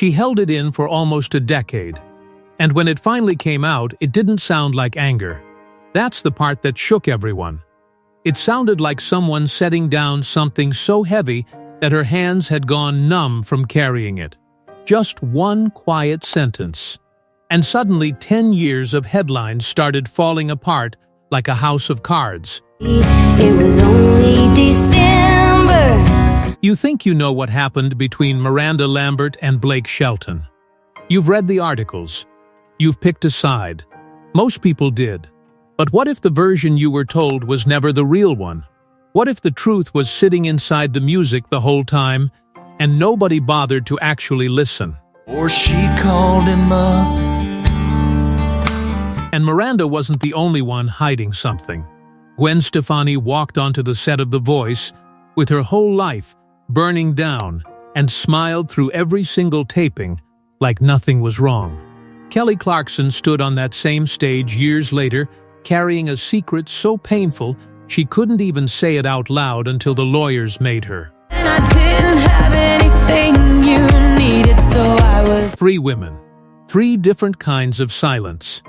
She held it in for almost a decade. And when it finally came out, it didn't sound like anger. That's the part that shook everyone. It sounded like someone setting down something so heavy that her hands had gone numb from carrying it. Just one quiet sentence. And suddenly 10 years of headlines started falling apart like a house of cards. It was only December. You think you know what happened between Miranda Lambert and Blake Shelton. You've read the articles. You've picked a side. Most people did. But what if the version you were told was never the real one? What if the truth was sitting inside the music the whole time, and nobody bothered to actually listen? Or she called him up. And Miranda wasn't the only one hiding something. Gwen Stefani walked onto the set of The Voice with her whole life burning down and smiled through every single taping like nothing was wrong. KellyClarkson stood on that same stage years later, carrying a secret so painful she couldn't even say it out loud until the lawyers made her. And I didn't have anything you needed, so I was... 3 women, 3 different kinds of silence,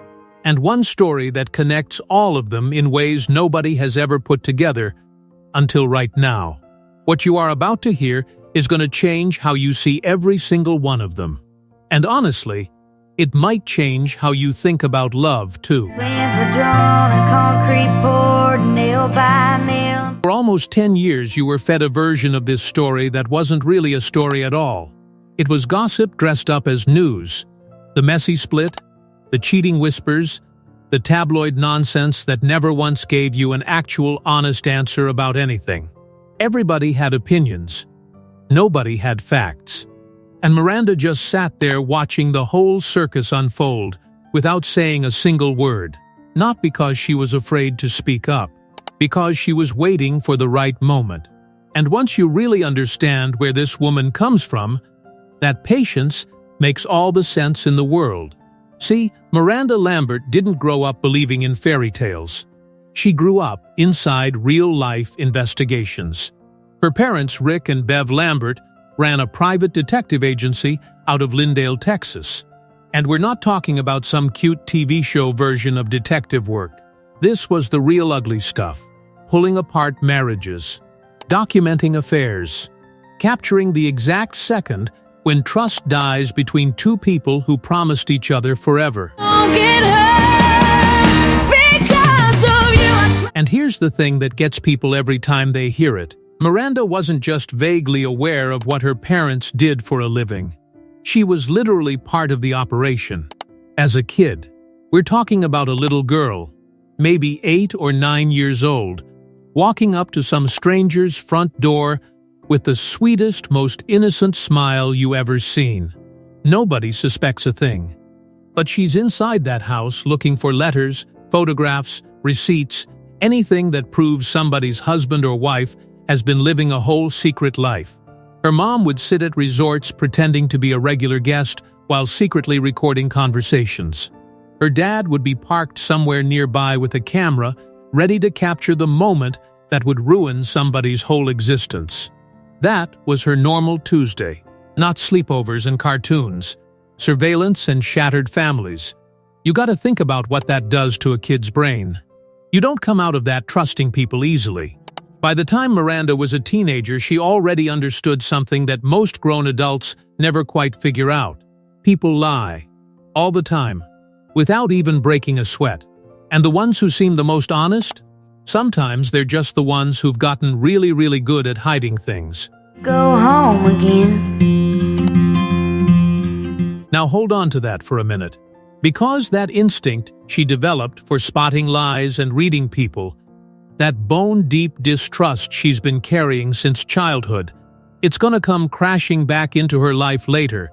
and one story that connects all of them in ways nobody has ever put together until right now. What you are about to hear is going to change how you see every single one of them. And honestly, it might change how you think about love, too. Plans were drawn and concrete poured, nail by nail. For almost 10 years, you were fed a version of this story that wasn't really a story at all. It was gossip dressed up as news. The messy split, the cheating whispers, the tabloid nonsense that never once gave you an actual honest answer about anything. Everybody had opinions. Nobody had facts. And Miranda just sat there watching the whole circus unfold without saying a single word. Not because she was afraid to speak up, because she was waiting for the right moment. And once you really understand where this woman comes from, that patience makes all the sense in the world. See, Miranda Lambert didn't grow up believing in fairy tales. She grew up inside real-life investigations. Her parents, Rick and Bev Lambert, ran a private detective agency out of Lindale, Texas. And we're not talking about some cute TV show version of detective work. This was the real ugly stuff. Pulling apart marriages, documenting affairs, capturing the exact second when trust dies between 2 people who promised each other forever. And here's the thing that gets people every time they hear it. Miranda wasn't just vaguely aware of what her parents did for a living. She was literally part of the operation. As a kid, we're talking about a little girl, maybe 8 or 9 years old, walking up to some stranger's front door with the sweetest, most innocent smile you ever seen. Nobody suspects a thing. But she's inside that house looking for letters, photographs, receipts, anything that proves somebody's husband or wife has been living a whole secret life. Her mom would sit at resorts pretending to be a regular guest while secretly recording conversations. Her dad would be parked somewhere nearby with a camera, ready to capture the moment that would ruin somebody's whole existence. That was her normal Tuesday, not sleepovers and cartoons, surveillance and shattered families. You gotta think about what that does to a kid's brain. You don't come out of that trusting people easily. By the time Miranda was a teenager, she already understood something that most grown adults never quite figure out. People lie. All the time. Without even breaking a sweat. And the ones who seem the most honest? Sometimes they're just the ones who've gotten really, really good at hiding things. Go home again. Now hold on to that for a minute. Because that instinct she developed for spotting lies and reading people, that bone-deep distrust she's been carrying since childhood, it's gonna come crashing back into her life later,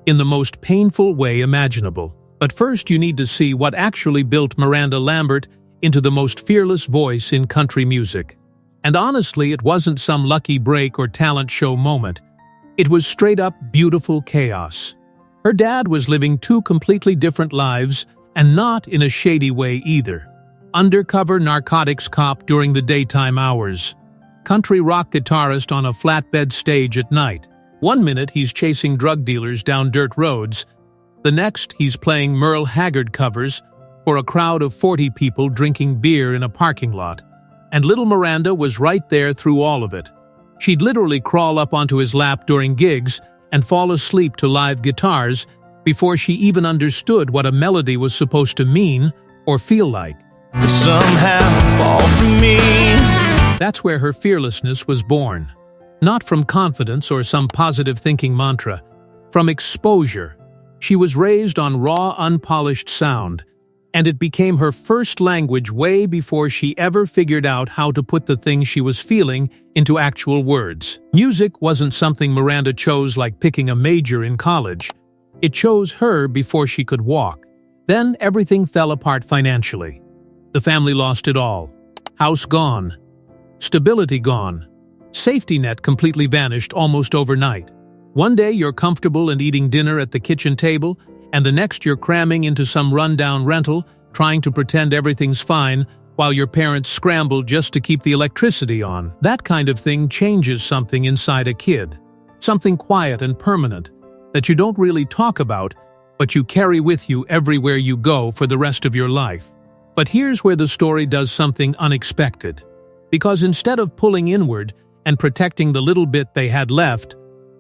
in the most painful way imaginable. But first you need to see what actually built Miranda Lambert into the most fearless voice in country music. And honestly, it wasn't some lucky break or talent show moment. It was straight-up beautiful chaos. Her dad was living 2 completely different lives, and not in a shady way either. Undercover narcotics cop during the daytime hours. Country rock guitarist on a flatbed stage at night. One minute he's chasing drug dealers down dirt roads. The next he's playing Merle Haggard covers for a crowd of 40 people drinking beer in a parking lot. And little Miranda was right there through all of it. She'd literally crawl up onto his lap during gigs and fall asleep to live guitars before she even understood what a melody was supposed to mean or feel like. Somehow fall for me. That's where her fearlessness was born. Not from confidence or some positive thinking mantra, from exposure. She was raised on raw, unpolished sound, and it became her first language way before she ever figured out how to put the things she was feeling into actual words. Music wasn't something Miranda chose like picking a major in college. It chose her before she could walk. Then everything fell apart financially. The family lost it all. House gone. Stability gone. Safety net completely vanished almost overnight. One day you're comfortable and eating dinner at the kitchen table, and the next you're cramming into some rundown rental, trying to pretend everything's fine, while your parents scramble just to keep the electricity on. That kind of thing changes something inside a kid. Something quiet and permanent, that you don't really talk about, but you carry with you everywhere you go for the rest of your life. But here's where the story does something unexpected. Because instead of pulling inward and protecting the little bit they had left,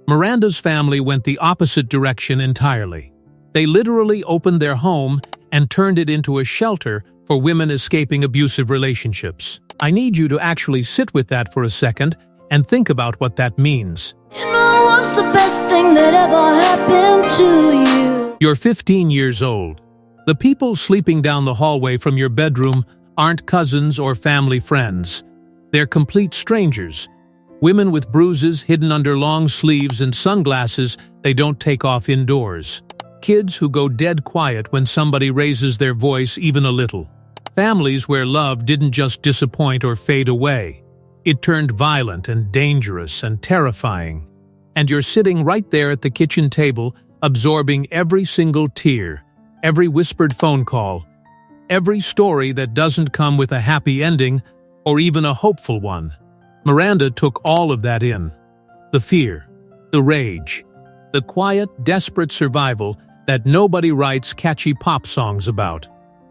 Miranda's family went the opposite direction entirely. They literally opened their home and turned it into a shelter for women escaping abusive relationships. I need you to actually sit with that for a second and think about what that means. You know what's the best thing that ever happened to you? You're 15 years old. The people sleeping down the hallway from your bedroom aren't cousins or family friends. They're complete strangers. Women with bruises hidden under long sleeves and sunglasses they don't take off indoors. Kids who go dead quiet when somebody raises their voice even a little. Families where love didn't just disappoint or fade away. It turned violent and dangerous and terrifying. And you're sitting right there at the kitchen table, absorbing every single tear, every whispered phone call, every story that doesn't come with a happy ending or even a hopeful one. Miranda took all of that in. The fear, the rage, the quiet, desperate survival that nobody writes catchy pop songs about.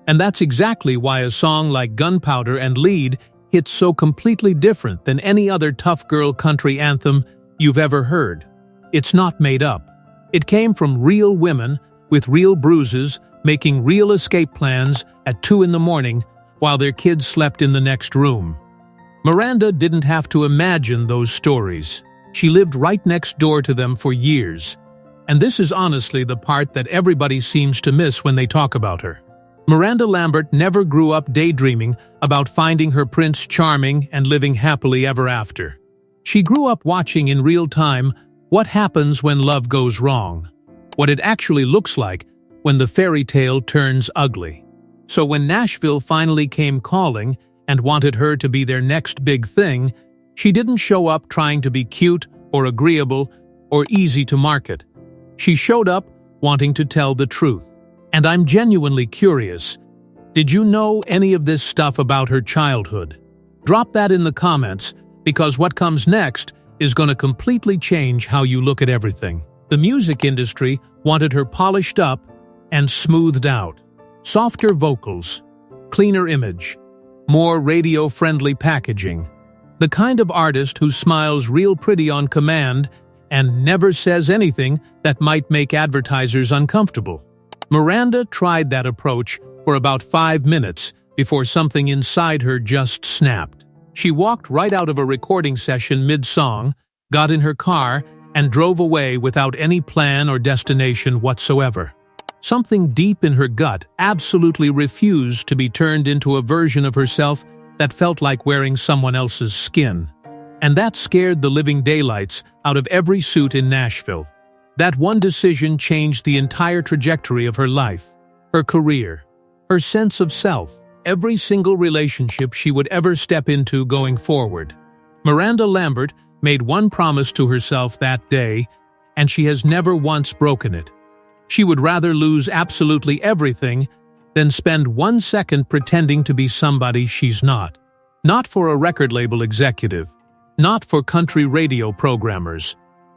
And that's exactly why a song like Gunpowder and Lead hits so completely different than any other tough girl country anthem you've ever heard. It's not made up. It came from real women with real bruises making real escape plans at 2 a.m. while their kids slept in the next room. Miranda didn't have to imagine those stories. She lived right next door to them for years. And this is honestly the part that everybody seems to miss when they talk about her. Miranda Lambert never grew up daydreaming about finding her Prince Charming and living happily ever after. She grew up watching in real time what happens when love goes wrong, what it actually looks like when the fairy tale turns ugly. So when Nashville finally came calling and wanted her to be their next big thing, she didn't show up trying to be cute or agreeable or easy to market. She showed up wanting to tell the truth. And I'm genuinely curious, did you know any of this stuff about her childhood? Drop that in the comments, because what comes next is going to completely change how you look at everything. The music industry wanted her polished up and smoothed out. Softer vocals, cleaner image, more radio-friendly packaging. The kind of artist who smiles real pretty on command and never says anything that might make advertisers uncomfortable. Miranda tried that approach for about 5 minutes before something inside her just snapped. She walked right out of a recording session mid-song, got in her car, and drove away without any plan or destination whatsoever. Something deep in her gut absolutely refused to be turned into a version of herself that felt like wearing someone else's skin. And that scared the living daylights out of every suit in Nashville. That one decision changed the entire trajectory of her life, her career, her sense of self, every single relationship she would ever step into going forward. Miranda Lambert made one promise to herself that day, and she has never once broken it. She would rather lose absolutely everything than spend 1 second pretending to be somebody she's not. Not for a record label executive, not for country radio programmers,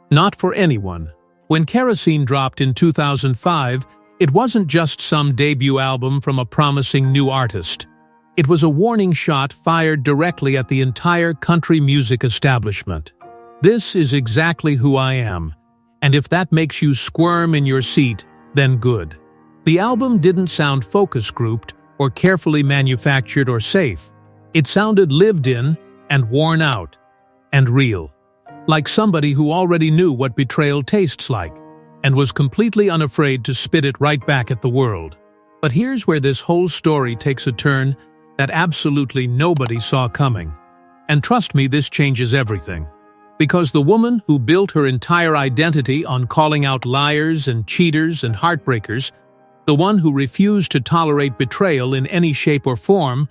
Not for anyone. When Kerosene dropped in 2005, it wasn't just some debut album from a promising new artist. It was a warning shot fired directly at the entire country music establishment. This is exactly who I am, and if that makes you squirm in your seat, then good. The album didn't sound focus grouped or carefully manufactured or safe. It sounded lived in and worn out and real. Like somebody who already knew what betrayal tastes like and was completely unafraid to spit it right back at the world. But here's where this whole story takes a turn that absolutely nobody saw coming. And trust me, this changes everything. Because the woman who built her entire identity on calling out liars and cheaters and heartbreakers, the one who refused to tolerate betrayal in any shape or form,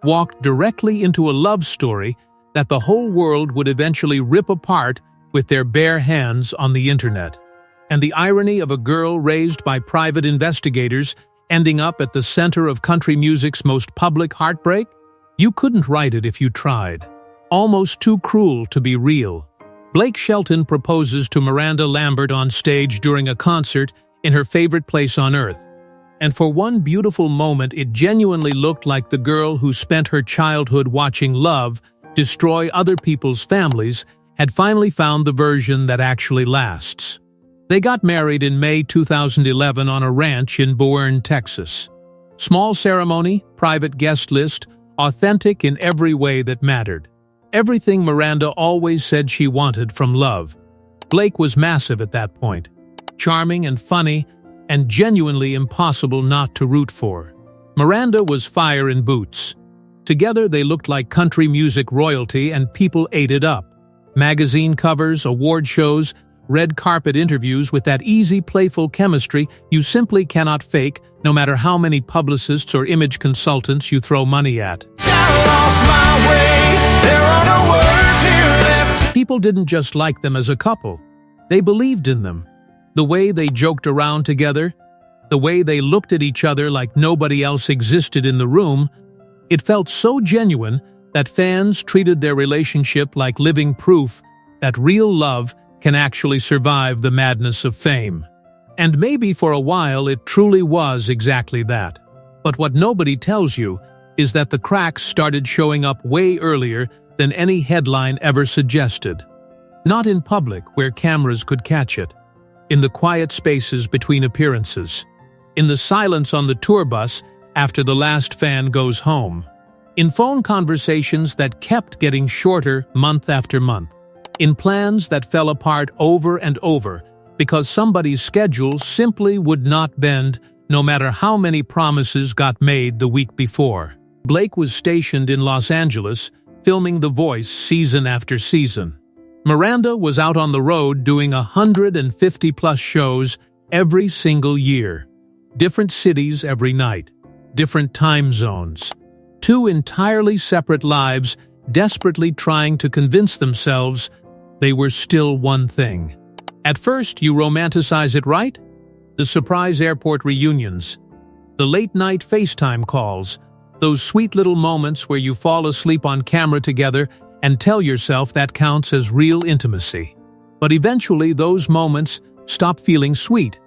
walked directly into a love story that the whole world would eventually rip apart with their bare hands on the internet. And the irony of a girl raised by private investigators ending up at the center of country music's most public heartbreak? You couldn't write it if you tried. Almost too cruel to be real. Blake Shelton proposes to Miranda Lambert on stage during a concert in her favorite place on earth. And for one beautiful moment, it genuinely looked like the girl who spent her childhood watching love destroy other people's families had finally found the version that actually lasts. They got married in May 2011 on a ranch in Boerne, Texas. Small ceremony, private guest list, authentic in every way that mattered. Everything Miranda always said she wanted from love. Blake was massive at that point. Charming and funny, and genuinely impossible not to root for. Miranda was fire in boots. Together they looked like country music royalty and people ate it up. Magazine covers, award shows, red carpet interviews with that easy, playful chemistry you simply cannot fake, no matter how many publicists or image consultants you throw money at. People didn't just like them as a couple. They believed in them. The way they joked around together, the way they looked at each other like nobody else existed in the room, it felt so genuine that fans treated their relationship like living proof that real love can actually survive the madness of fame. And maybe for a while it truly was exactly that. But what nobody tells you is that the cracks started showing up way earlier than any headline ever suggested. Not in public, where cameras could catch it. In the quiet spaces between appearances. In the silence on the tour bus after the last fan goes home. In phone conversations that kept getting shorter month after month. In plans that fell apart over and over because somebody's schedule simply would not bend no matter how many promises got made the week before. Blake was stationed in Los Angeles, filming The Voice season after season. Miranda was out on the road doing 150-plus shows every single year. Different cities every night. Different time zones. Two entirely separate lives, desperately trying to convince themselves they were still one thing. At first, you romanticize it, right? The surprise airport reunions. The late-night FaceTime calls. Those sweet little moments where you fall asleep on camera together and tell yourself that counts as real intimacy. But eventually, those moments stop feeling sweet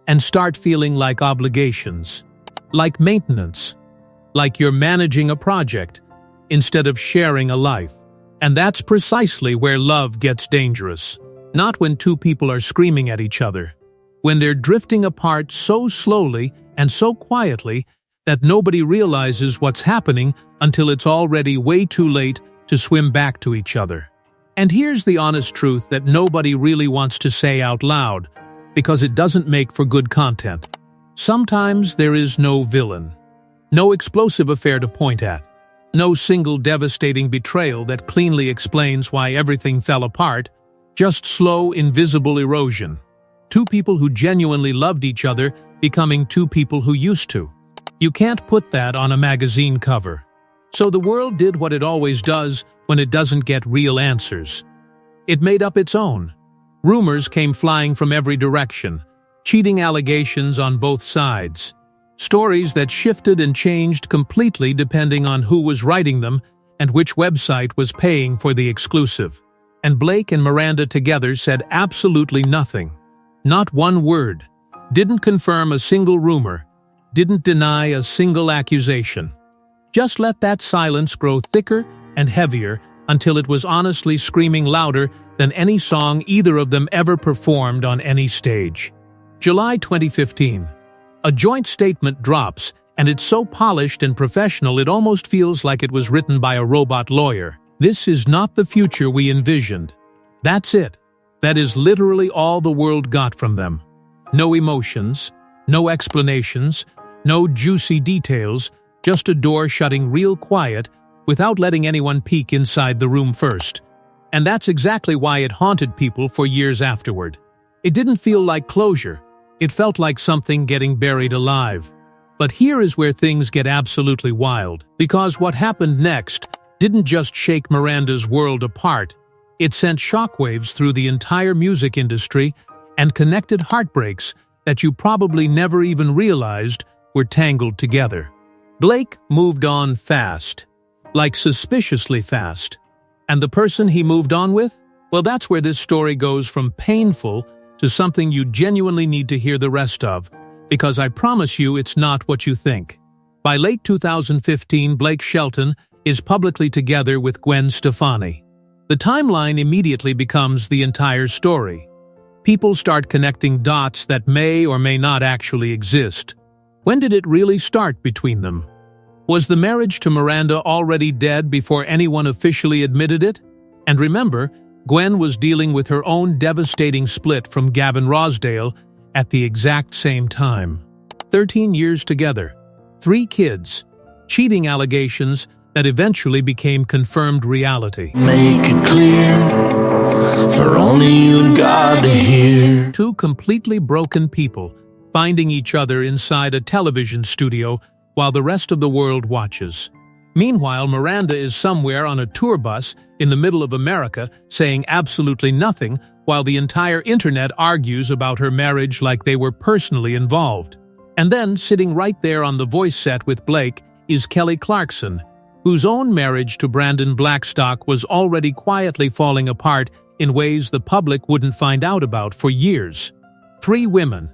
and start feeling like obligations. Like maintenance. Like you're managing a project instead of sharing a life. And that's precisely where love gets dangerous. Not when two people are screaming at each other. When they're drifting apart so slowly and so quietly that nobody realizes what's happening until it's already way too late to swim back to each other. And here's the honest truth that nobody really wants to say out loud, because it doesn't make for good content. Sometimes there is no villain. No explosive affair to point at. No single devastating betrayal that cleanly explains why everything fell apart, just slow, invisible erosion. Two people who genuinely loved each other becoming two people who used to. You can't put that on a magazine cover. So the world did what it always does when it doesn't get real answers. It made up its own. Rumors came flying from every direction, cheating allegations on both sides. Stories that shifted and changed completely depending on who was writing them and which website was paying for the exclusive. And Blake and Miranda together said absolutely nothing. Not one word. Didn't confirm a single rumor. Didn't deny a single accusation. Just let that silence grow thicker and heavier until it was honestly screaming louder than any song either of them ever performed on any stage. July 2015. A joint statement drops, and it's so polished and professional it almost feels like it was written by a robot lawyer. This is not the future we envisioned. That's it. That is literally all the world got from them. No emotions, no explanations, no juicy details, just a door shutting real quiet without letting anyone peek inside the room first. And that's exactly why it haunted people for years afterward. It didn't feel like closure. It felt like something getting buried alive. But here is where things get absolutely wild, because what happened next didn't just shake Miranda's world apart. It sent shockwaves through the entire music industry and connected heartbreaks that you probably never even realized were tangled together. Blake moved on fast, like suspiciously fast. And the person he moved on with? Well, that's where this story goes from painful to something you genuinely need to hear the rest of, because I promise you it's not what you think. By late 2015, Blake Shelton is publicly together with Gwen Stefani. The timeline immediately becomes the entire story. People start connecting dots that may or may not actually exist. When did it really start between them? Was the marriage to Miranda already dead before anyone officially admitted it? And remember, Gwen was dealing with her own devastating split from Gavin Rossdale at the exact same time. 13 years together, 3 kids, cheating allegations that eventually became confirmed reality. Make it clear for only you and God to hear. 2 completely broken people finding each other inside a television studio while the rest of the world watches. Meanwhile, Miranda is somewhere on a tour bus in the middle of America saying absolutely nothing while the entire internet argues about her marriage like they were personally involved. And then, sitting right there on the Voice set with Blake, is KellyClarkson, whose own marriage to Brandon Blackstock was already quietly falling apart in ways the public wouldn't find out about for years. 3 women,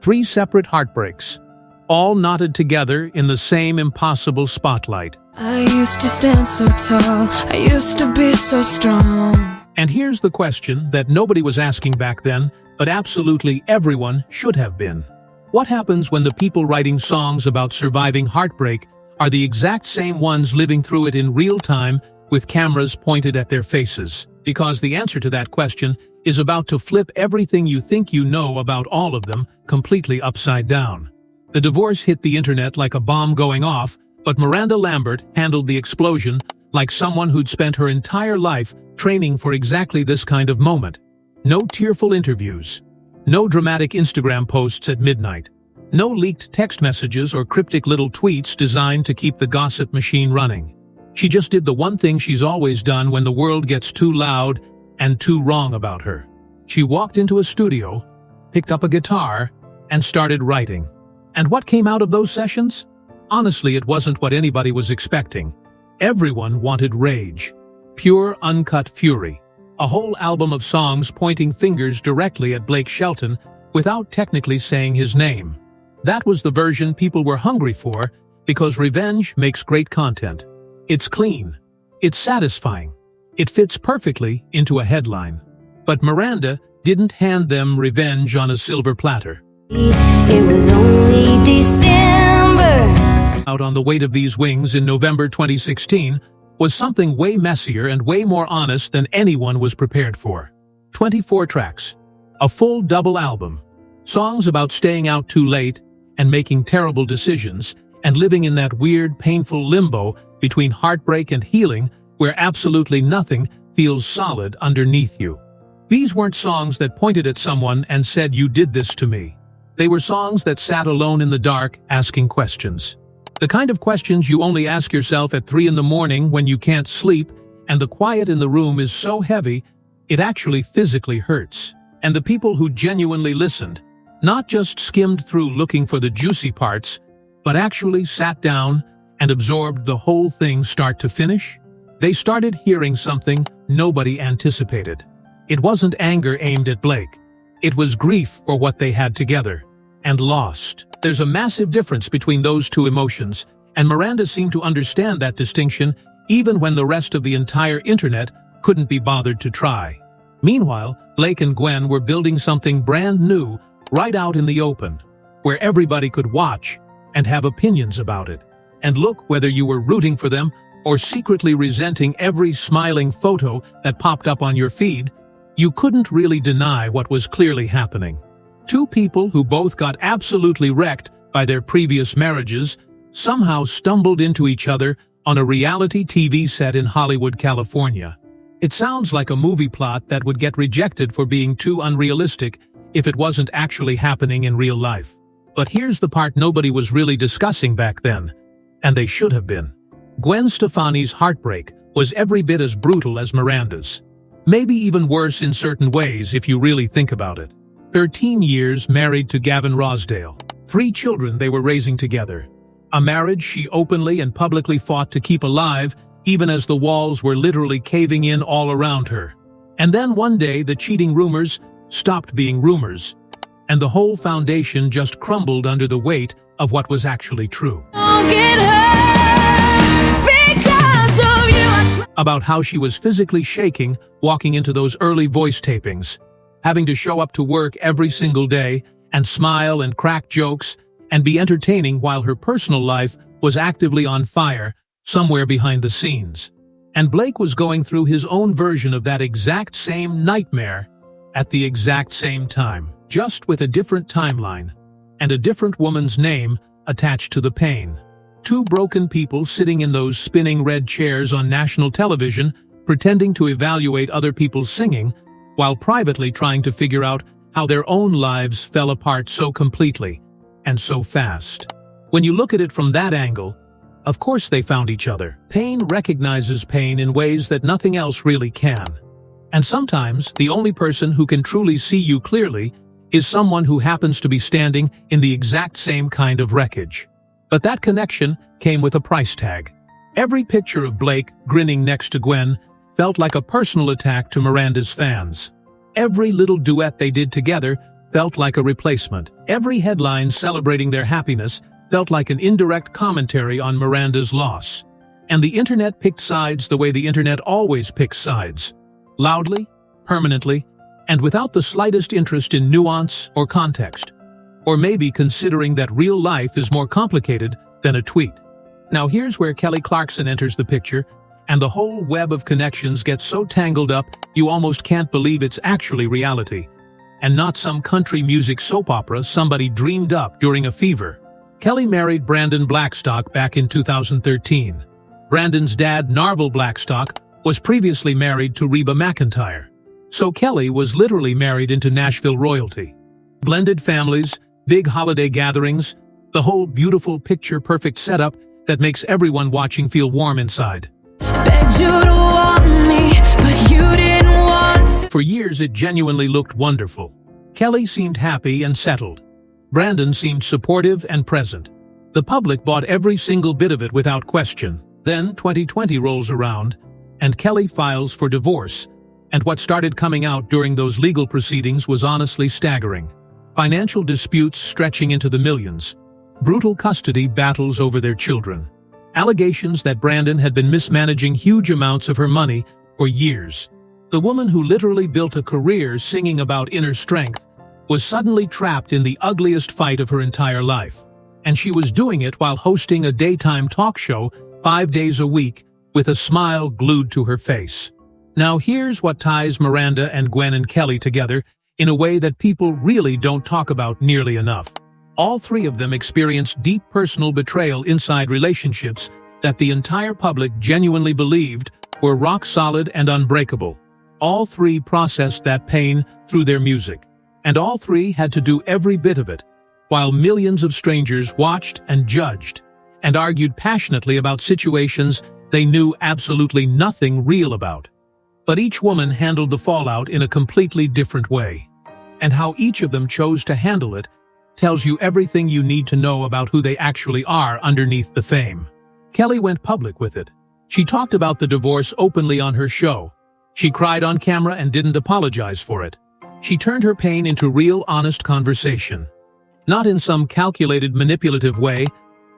3 separate heartbreaks, all knotted together in the same impossible spotlight. I used to stand so tall, I used to be so strong. And here's the question that nobody was asking back then, but absolutely everyone should have been. What happens when the people writing songs about surviving heartbreak are the exact same ones living through it in real time with cameras pointed at their faces? Because the answer to that question is about to flip everything you think you know about all of them completely upside down. The divorce hit the internet like a bomb going off, but Miranda Lambert handled the explosion like someone who'd spent her entire life training for exactly this kind of moment. No tearful interviews. No dramatic Instagram posts at midnight. No leaked text messages or cryptic little tweets designed to keep the gossip machine running. She just did the one thing she's always done when the world gets too loud and too wrong about her. She walked into a studio, picked up a guitar, and started writing. And what came out of those sessions? Honestly, it wasn't what anybody was expecting. Everyone wanted rage. Pure, uncut fury. A whole album of songs pointing fingers directly at Blake Shelton without technically saying his name. That was the version people were hungry for, because revenge makes great content. It's clean. It's satisfying. It fits perfectly into a headline. But Miranda didn't hand them revenge on a silver platter. It was only December. Out on the Weight of These Wings in November 2016 was something way messier and way more honest than anyone was prepared for. 24 tracks. A full double album. Songs about staying out too late and making terrible decisions and living in that weird, painful limbo between heartbreak and healing where absolutely nothing feels solid underneath you. These weren't songs that pointed at someone and said, "You did this to me." They were songs that sat alone in the dark, asking questions. The kind of questions you only ask yourself at 3 in the morning when you can't sleep, and the quiet in the room is so heavy, it actually physically hurts. And the people who genuinely listened, not just skimmed through looking for the juicy parts, but actually sat down and absorbed the whole thing start to finish, they started hearing something nobody anticipated. It wasn't anger aimed at Blake. It was grief for what they had together and lost. There's a massive difference between those two emotions, and Miranda seemed to understand that distinction even when the rest of the entire internet couldn't be bothered to try. Meanwhile, Blake and Gwen were building something brand new right out in the open, where everybody could watch and have opinions about it. And look, whether you were rooting for them or secretly resenting every smiling photo that popped up on your feed, you couldn't really deny what was clearly happening. Two people who both got absolutely wrecked by their previous marriages somehow stumbled into each other on a reality TV set in Hollywood, California. It sounds like a movie plot that would get rejected for being too unrealistic if it wasn't actually happening in real life. But here's the part nobody was really discussing back then, and they should have been. Gwen Stefani's heartbreak was every bit as brutal as Miranda's. Maybe even worse in certain ways if you really think about it. 13 years married to Gavin Rosdale. 3 children they were raising together. A marriage she openly and publicly fought to keep alive, even as the walls were literally caving in all around her. And then one day the cheating rumors stopped being rumors, and the whole foundation just crumbled under the weight of what was actually true. About how she was physically shaking walking into those early voice tapings, having to show up to work every single day and smile and crack jokes and be entertaining while her personal life was actively on fire somewhere behind the scenes. And Blake was going through his own version of that exact same nightmare at the exact same time, just with a different timeline and a different woman's name attached to the pain. 2 broken people sitting in those spinning red chairs on national television, pretending to evaluate other people's singing, while privately trying to figure out how their own lives fell apart so completely and so fast. When you look at it from that angle, of course they found each other. Pain recognizes pain in ways that nothing else really can. And sometimes the only person who can truly see you clearly is someone who happens to be standing in the exact same kind of wreckage. But that connection came with a price tag. Every picture of Blake grinning next to Gwen felt like a personal attack to Miranda's fans. Every little duet they did together felt like a replacement. Every headline celebrating their happiness felt like an indirect commentary on Miranda's loss. And the internet picked sides the way the internet always picks sides. Loudly, permanently, and without the slightest interest in nuance or context. Or maybe considering that real life is more complicated than a tweet. Now here's where KellyClarkson enters the picture, and the whole web of connections gets so tangled up you almost can't believe it's actually reality, and not some country music soap opera somebody dreamed up during a fever. Kelly married Brandon Blackstock back in 2013. Brandon's dad, Narvel Blackstock, was previously married to Reba McEntire. So Kelly was literally married into Nashville royalty. Blended families, big holiday gatherings, the whole beautiful picture-perfect setup that makes everyone watching feel warm inside. Begged you to want me, but you didn't want. For years it genuinely looked wonderful. Kelly seemed happy and settled. Brandon seemed supportive and present. The public bought every single bit of it without question. Then 2020 rolls around, and Kelly files for divorce, and what started coming out during those legal proceedings was honestly staggering. Financial disputes stretching into the millions. Brutal custody battles over their children. Allegations that Brandon had been mismanaging huge amounts of her money for years. The woman who literally built a career singing about inner strength was suddenly trapped in the ugliest fight of her entire life. And she was doing it while hosting a daytime talk show 5 days a week with a smile glued to her face. Now here's what ties Miranda and Gwen and Kelly together in a way that people really don't talk about nearly enough. All 3 of them experienced deep personal betrayal inside relationships that the entire public genuinely believed were rock solid and unbreakable. All 3 processed that pain through their music. And all 3 had to do every bit of it, while millions of strangers watched and judged, and argued passionately about situations they knew absolutely nothing real about. But each woman handled the fallout in a completely different way. And how each of them chose to handle it tells you everything you need to know about who they actually are underneath the fame. Kelly went public with it. She talked about the divorce openly on her show, She cried on camera and didn't apologize for it. She turned her pain into real, honest conversation. Not in some calculated, manipulative way,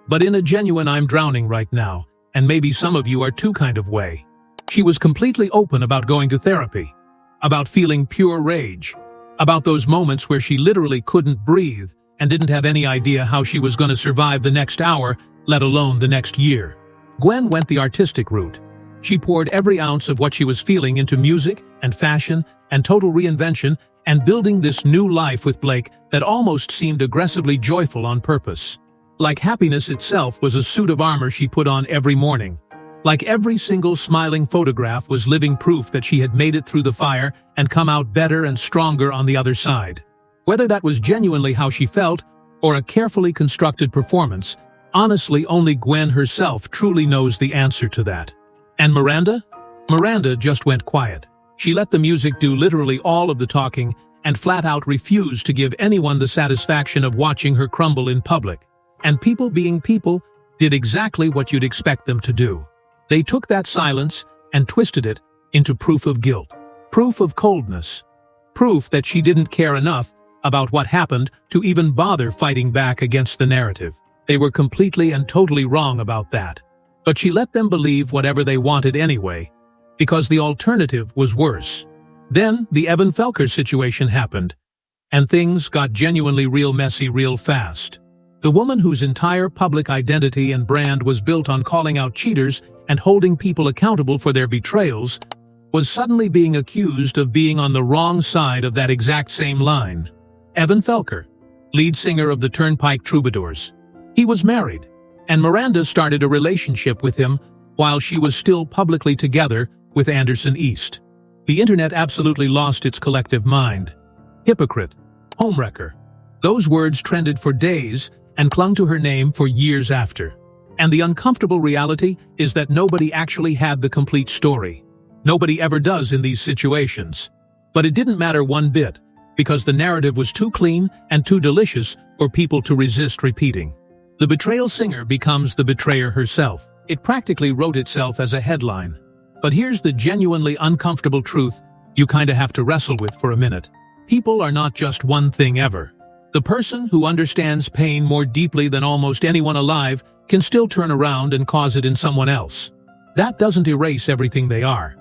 but in a genuine "I'm drowning right now, and maybe some of you are too" kind of way. She was completely open about going to therapy, about feeling pure rage, about those moments where she literally couldn't breathe and didn't have any idea how she was going to survive the next hour, let alone the next year. Gwen went the artistic route. She poured every ounce of what she was feeling into music and fashion and total reinvention and building this new life with Blake that almost seemed aggressively joyful on purpose. Like happiness itself was a suit of armor she put on every morning. Like every single smiling photograph was living proof that she had made it through the fire and come out better and stronger on the other side. Whether that was genuinely how she felt or a carefully constructed performance, honestly only Gwen herself truly knows the answer to that. And Miranda? Miranda just went quiet. She let the music do literally all of the talking and flat out refused to give anyone the satisfaction of watching her crumble in public. And people being people did exactly what you'd expect them to do. They took that silence and twisted it into proof of guilt, proof of coldness, proof that she didn't care enough about what happened to even bother fighting back against the narrative. They were completely and totally wrong about that. But she let them believe whatever they wanted anyway, because the alternative was worse. Then the Evan Felker situation happened, and things got genuinely real messy real fast. The woman whose entire public identity and brand was built on calling out cheaters and holding people accountable for their betrayals was suddenly being accused of being on the wrong side of that exact same line. Evan Felker, lead singer of the Turnpike Troubadours. He was married, and Miranda started a relationship with him while she was still publicly together with Anderson East. The internet absolutely lost its collective mind. Hypocrite, homewrecker. Those words trended for days and clung to her name for years after. And the uncomfortable reality is that nobody actually had the complete story. Nobody ever does in these situations. But it didn't matter one bit, because the narrative was too clean and too delicious for people to resist repeating. The betrayal singer becomes the betrayer herself. It practically wrote itself as a headline. But here's the genuinely uncomfortable truth you kinda have to wrestle with for a minute. People are not just one thing ever. The person who understands pain more deeply than almost anyone alive can still turn around and cause it in someone else. That doesn't erase everything they are.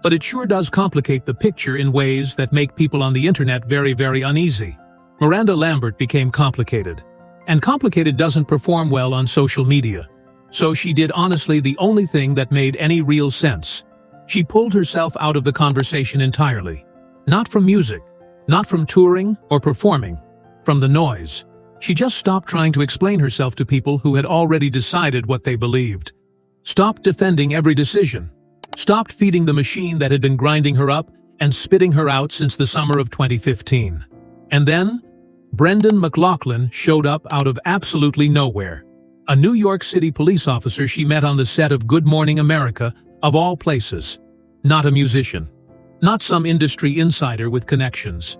But it sure does complicate the picture in ways that make people on the internet very, very uneasy. Miranda Lambert became complicated. And complicated doesn't perform well on social media. So she did honestly the only thing that made any real sense. She pulled herself out of the conversation entirely. Not from music, not from touring or performing, from the noise. She just stopped trying to explain herself to people who had already decided what they believed. Stopped defending every decision. Stopped feeding the machine that had been grinding her up and spitting her out since the summer of 2015. And then, Brendan McLaughlin showed up out of absolutely nowhere. A New York City police officer she met on the set of Good Morning America, of all places. Not a musician. Not some industry insider with connections.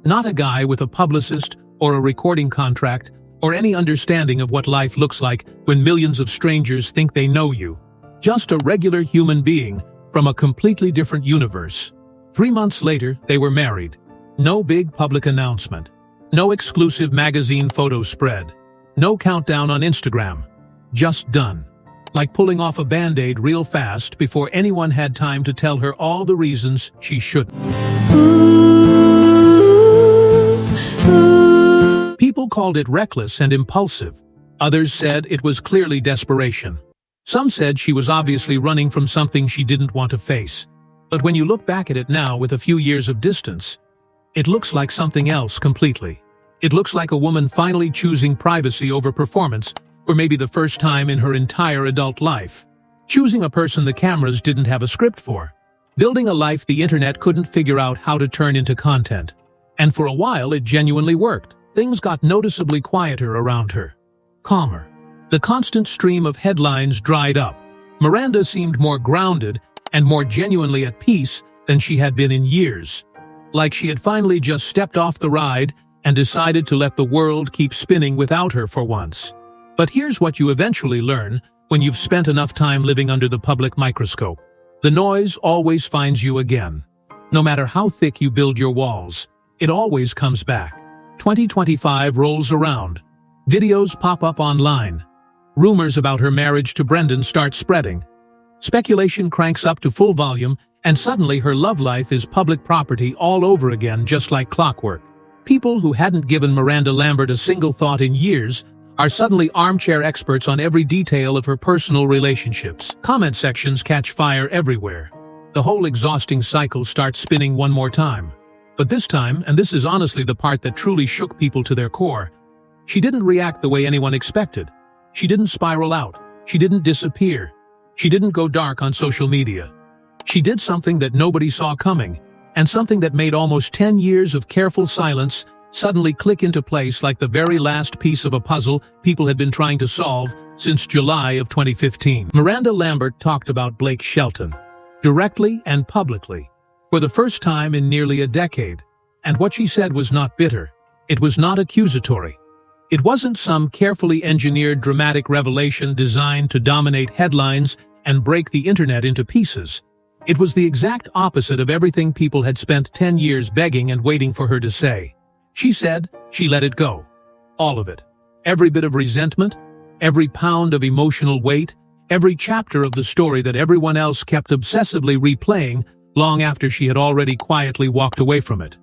Not a guy with a publicist or a recording contract or any understanding of what life looks like when millions of strangers think they know you. Just a regular human being from a completely different universe. 3 months later, they were married. No big public announcement. No exclusive magazine photo spread. No countdown on Instagram. Just done. Like pulling off a Band-Aid real fast before anyone had time to tell her all the reasons she shouldn't. People called it reckless and impulsive. Others said it was clearly desperation. Some said she was obviously running from something she didn't want to face. But when you look back at it now with a few years of distance, it looks like something else completely. It looks like a woman finally choosing privacy over performance for maybe the first time in her entire adult life. Choosing a person the cameras didn't have a script for. Building a life the internet couldn't figure out how to turn into content. And for a while it genuinely worked. Things got noticeably quieter around her. Calmer. The constant stream of headlines dried up. Miranda seemed more grounded and more genuinely at peace than she had been in years. Like she had finally just stepped off the ride and decided to let the world keep spinning without her for once. But here's what you eventually learn when you've spent enough time living under the public microscope. The noise always finds you again. No matter how thick you build your walls, it always comes back. 2025 rolls around. Videos pop up online. Rumors about her marriage to Brendan start spreading. Speculation cranks up to full volume, and suddenly her love life is public property all over again, just like clockwork. People who hadn't given Miranda Lambert a single thought in years are suddenly armchair experts on every detail of her personal relationships. Comment sections catch fire everywhere. The whole exhausting cycle starts spinning one more time. But this time, and this is honestly the part that truly shook people to their core, she didn't react the way anyone expected. She didn't spiral out. She didn't disappear. She didn't go dark on social media. She did something that nobody saw coming, and something that made almost 10 years of careful silence suddenly click into place like the very last piece of a puzzle people had been trying to solve since July of 2015. Miranda Lambert talked about Blake Shelton, directly and publicly, for the first time in nearly a decade. And what she said was not bitter. It was not accusatory. It wasn't some carefully engineered dramatic revelation designed to dominate headlines and break the internet into pieces. It was the exact opposite of everything people had spent 10 years begging and waiting for her to say. She said she let it go. All of it. Every bit of resentment, every pound of emotional weight, every chapter of the story that everyone else kept obsessively replaying long after she had already quietly walked away from it.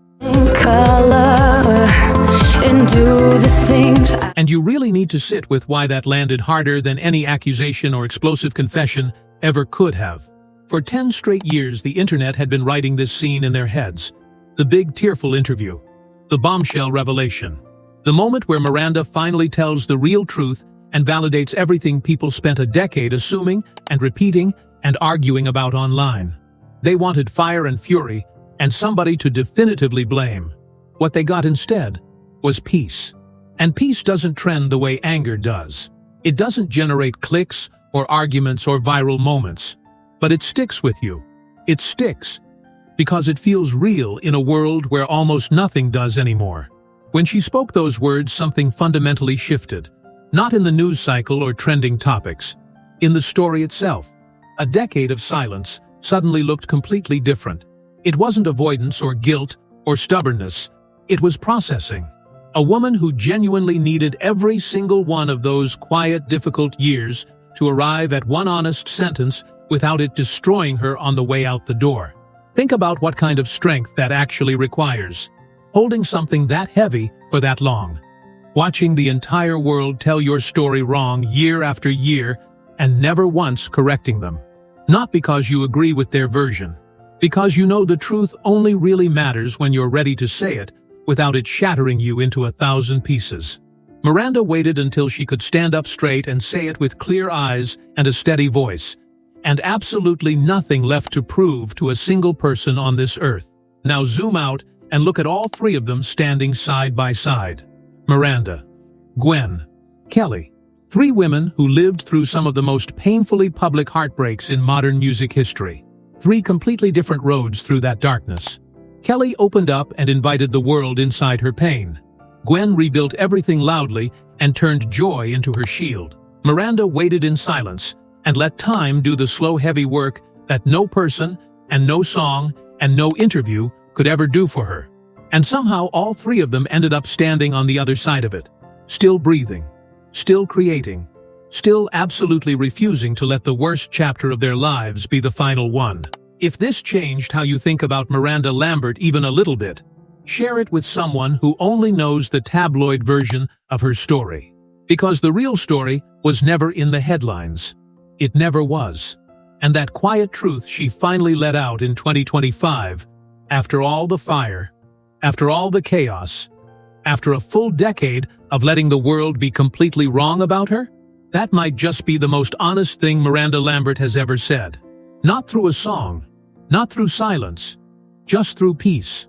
And you really need to sit with why that landed harder than any accusation or explosive confession ever could have. For 10 straight years, the internet had been writing this scene in their heads. The big tearful interview. The bombshell revelation. The moment where Miranda finally tells the real truth and validates everything people spent a decade assuming and repeating and arguing about online. They wanted fire and fury and somebody to definitively blame. What they got instead was peace. And peace doesn't trend the way anger does. It doesn't generate clicks or arguments or viral moments. But it sticks with you. It sticks because it feels real in a world where almost nothing does anymore. When she spoke those words, something fundamentally shifted. Not in the news cycle or trending topics. In the story itself. A decade of silence suddenly looked completely different. It wasn't avoidance or guilt or stubbornness. It was processing. A woman who genuinely needed every single one of those quiet, difficult years to arrive at one honest sentence without it destroying her on the way out the door. Think about what kind of strength that actually requires. Holding something that heavy for that long. Watching the entire world tell your story wrong year after year and never once correcting them. Not because you agree with their version. Because you know the truth only really matters when you're ready to say it without it shattering you into 1,000 pieces. Miranda waited until she could stand up straight and say it with clear eyes and a steady voice. And absolutely nothing left to prove to a single person on this earth. Now zoom out and look at all three of them standing side by side. Miranda, Gwen, Kelly. Three women who lived through some of the most painfully public heartbreaks in modern music history. Three completely different roads through that darkness. Kelly opened up and invited the world inside her pain. Gwen rebuilt everything loudly and turned joy into her shield. Miranda waited in silence and let time do the slow, heavy work that no person and no song and no interview could ever do for her. And somehow all three of them ended up standing on the other side of it, still breathing, still creating, still absolutely refusing to let the worst chapter of their lives be the final one. If this changed how you think about Miranda Lambert even a little bit, share it with someone who only knows the tabloid version of her story. Because the real story was never in the headlines. It never was. And that quiet truth she finally let out in 2025, after all the fire, after all the chaos, after a full decade of letting the world be completely wrong about her, that might just be the most honest thing Miranda Lambert has ever said. Not through a song, not through silence, just through peace.